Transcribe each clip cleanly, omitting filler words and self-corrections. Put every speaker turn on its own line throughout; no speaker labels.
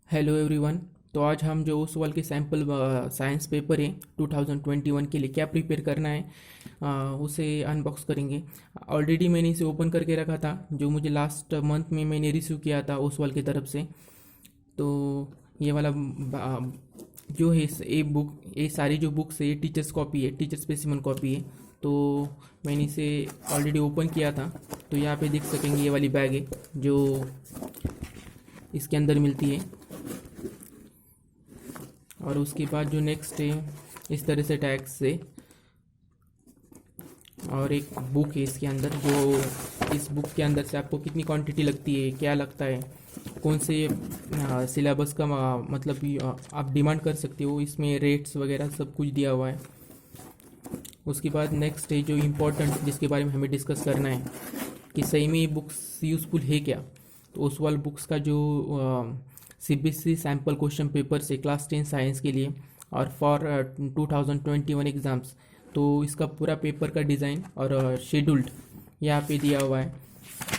Hello everyone. तो आज हम जो उस वाल के सैम्पल साइंस पेपर है 2021 के लिए क्या प्रिपेयर करना है उसे अनबॉक्स करेंगे। ऑलरेडी मैंने इसे ओपन करके रखा था, जो मुझे लास्ट मंथ में मैंने रिसीव किया था उस वाल की तरफ से। तो ये वाला जो है ये बुक, ये सारी जो बुक्स है ये टीचर्स कॉपी है, टीचर स्पेसिमन कॉपी है। तो मैंने इसे ऑलरेडी ओपन किया था। तो यहाँ पे देख सकेंगे ये वाली बैग है जो इसके अंदर मिलती है। और उसके बाद जो नेक्स्ट है इस तरह से टैग्स से, और एक बुक है इसके अंदर, जो इस बुक के अंदर से आपको कितनी क्वांटिटी लगती है, क्या लगता है, कौन से सिलेबस का मतलब आप डिमांड कर सकते हो, इसमें रेट्स वगैरह सब कुछ दिया हुआ है। उसके बाद नेक्स्ट है जो इम्पोर्टेंट, जिसके बारे में हमें डिस्कस करना है कि सही में ये बुक्स यूज़फुल है क्या। तो उस वाल बुक्स का जो सीबीएसई सैम्पल क्वेश्चन पेपर से क्लास 10 साइंस के लिए और फॉर 2021 एग्ज़ाम्स, तो इसका पूरा पेपर का डिज़ाइन और शेड्यूल्ड यहाँ पे दिया हुआ है।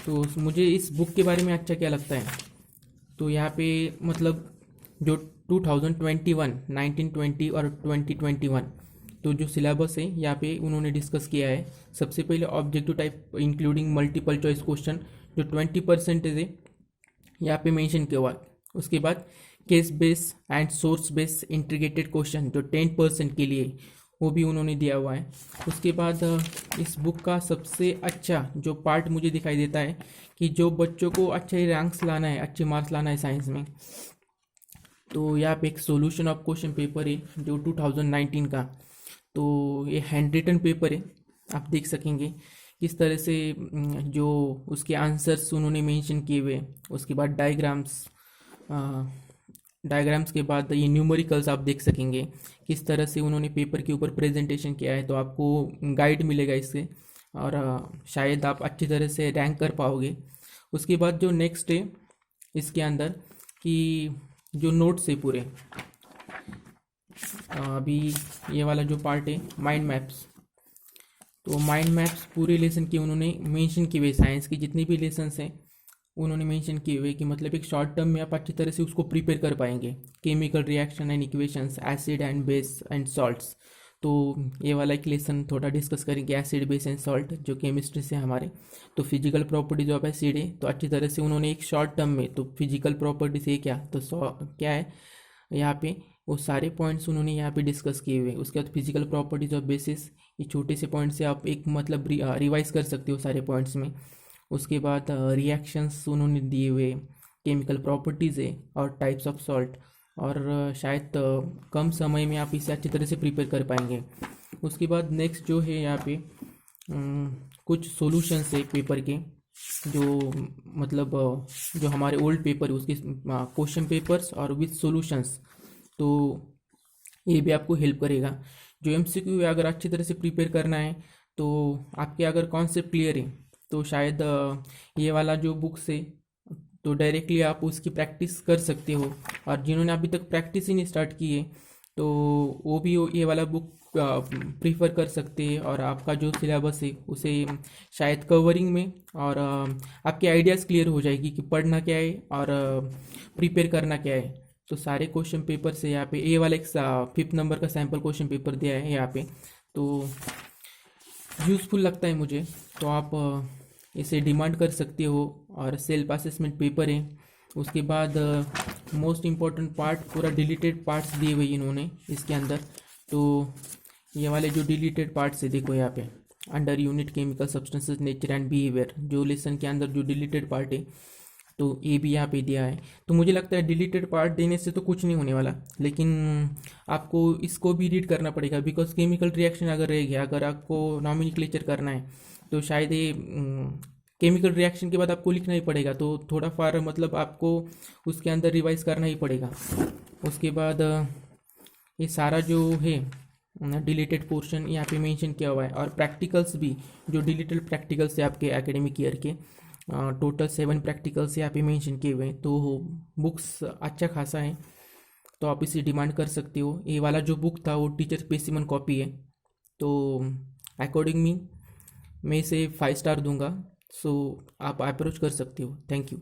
तो मुझे इस बुक के बारे में अच्छा क्या लगता है, तो यहाँ पे मतलब जो 2021, 1920 और 2021 तो जो सिलेबस है यहाँ पे उन्होंने डिस्कस किया है। सबसे पहले objective type including multiple choice question जो 20% है यहाँ पे मेंशन किया हुआ है। उसके बाद case base and source base integrated question जो 10% के लिए, वो भी उन्होंने दिया हुआ है। उसके बाद इस बुक का सबसे अच्छा जो पार्ट मुझे दिखाई देता है कि जो बच्चों को अच्छे रैंक्स लाना है, अच्छे मार्क्स लाना है साइंस में, तो यहाँ पे एक सॉल्यूशन ऑफ क्वेश्चन पेपर है जो 2019 का। तो ये हैंड रिटन पेपर है, आप देख सकेंगे किस तरह से जो उसके आंसर्स उन्होंने मेंशन किए हुए। उसके बाद डायग्राम्स के बाद ये न्यूमेरिकल्स आप देख सकेंगे किस तरह से उन्होंने पेपर के ऊपर प्रेजेंटेशन किया है। तो आपको गाइड मिलेगा इससे, और शायद आप अच्छी तरह से रैंक कर पाओगे। उसके बाद जो नेक्स्ट है इसके अंदर कि जो नोट्स है पूरे, अभी ये वाला जो पार्ट है माइंड मैप्स, तो माइंड मैप्स पूरे लेसन के उन्होंने मेंशन किए हुए, साइंस के जितने भी लेसन्स हैं उन्होंने मेंशन किए हुए कि मतलब एक शॉर्ट टर्म में आप अच्छी तरह से उसको प्रिपेयर कर पाएंगे। Chemical reaction and equations, acid and base and salts. तो ये वाला एक लेसन थोड़ा डिस्कस करेंगे, एसिड बेस एंड सॉल्ट जो केमिस्ट्री से हमारे। तो फिजिकल प्रॉपर्टीज ऑफ एसिड है, तो अच्छी तरह से उन्होंने एक शॉर्ट टर्म में, तो फिजिकल प्रॉपर्टीज है क्या, तो क्या है यहाँ पे वो सारे पॉइंट्स उन्होंने यहाँ पे डिस्कस किए हुए। उसके बाद फिजिकल प्रॉपर्टीज ऑफ बेसिस, ये छोटे से पॉइंट से आप एक मतलब रिवाइज कर सकते हो सारे पॉइंट्स में। उसके बाद रिएक्शंस उन्होंने दिए हुए, केमिकल प्रॉपर्टीज़ है और टाइप्स ऑफ सॉल्ट, और शायद कम समय में आप इसे अच्छी तरह से प्रिपेयर कर पाएंगे। उसके बाद नेक्स्ट जो है यहाँ पे कुछ सॉल्यूशंस है पेपर के, जो मतलब जो हमारे ओल्ड पेपर है उसके क्वेश्चन पेपर्स और विथ सॉल्यूशंस, तो ये भी आपको हेल्प करेगा। जो एमसीक्यू है अगर अच्छी तरह से प्रिपेयर करना है, तो आपके अगर कॉन्सेप्ट क्लियर है, तो शायद ये वाला जो बुक्स है तो डायरेक्टली आप उसकी प्रैक्टिस कर सकते हो। और जिन्होंने अभी तक प्रैक्टिस ही नहीं स्टार्ट की है, तो वो भी ये वाला बुक प्रीफर कर सकते हैं, और आपका जो सिलेबस है उसे शायद कवरिंग में, और आपके आइडियाज़ क्लियर हो जाएगी कि पढ़ना क्या है और प्रिपेयर करना क्या है। तो सारे क्वेश्चन पेपर से यहाँ पे ये वाला एक 5th नंबर का सैम्पल क्वेश्चन पेपर दिया है यहाँ पे, तो यूज़फुल लगता है मुझे। तो आप इसे डिमांड कर सकते हो, और सेल्फ असेसमेंट पेपर है। उसके बाद मोस्ट इम्पॉर्टेंट पार्ट, पूरा डिलीटेड पार्ट्स दिए हुए इन्होंने इसके अंदर। तो ये वाले जो डिलीटेड पार्ट्स है देखो यहाँ पे, under unit chemical substances nature and behaviour, जो लेसन के अंदर जो डिलीटेड पार्ट है, तो ये भी यहाँ पे दिया है। तो मुझे लगता है डिलीटेड पार्ट देने से तो कुछ नहीं होने वाला, लेकिन आपको इसको भी रीड करना पड़ेगा, बिकॉज केमिकल रिएक्शन अगर रह गया, अगर आपको नॉमेनक्लेचर करना है, तो शायद ये केमिकल रिएक्शन के बाद आपको लिखना ही पड़ेगा, तो थोड़ा फार मतलब आपको उसके अंदर रिवाइज करना ही पड़ेगा। उसके बाद ये सारा जो है डिलीटेड पोर्शन यहाँ पे मेंशन किया हुआ है, और प्रैक्टिकल्स भी, जो डिलीटेड प्रैक्टिकल्स है आपके एकेडमिक ईयर के, टोटल 7 प्रैक्टिकल्स यहाँ पे मेंशन किए हुए हैं। तो बुक्स अच्छा खासा है, तो आप इसे डिमांड कर सकते हो। ये वाला जो बुक था वो टीचर स्पेसिमन कॉपी है, तो अकॉर्डिंग मी मैं इसे 5 स्टार दूंगा। सो आप अप्रोच कर सकते हो। Thank you.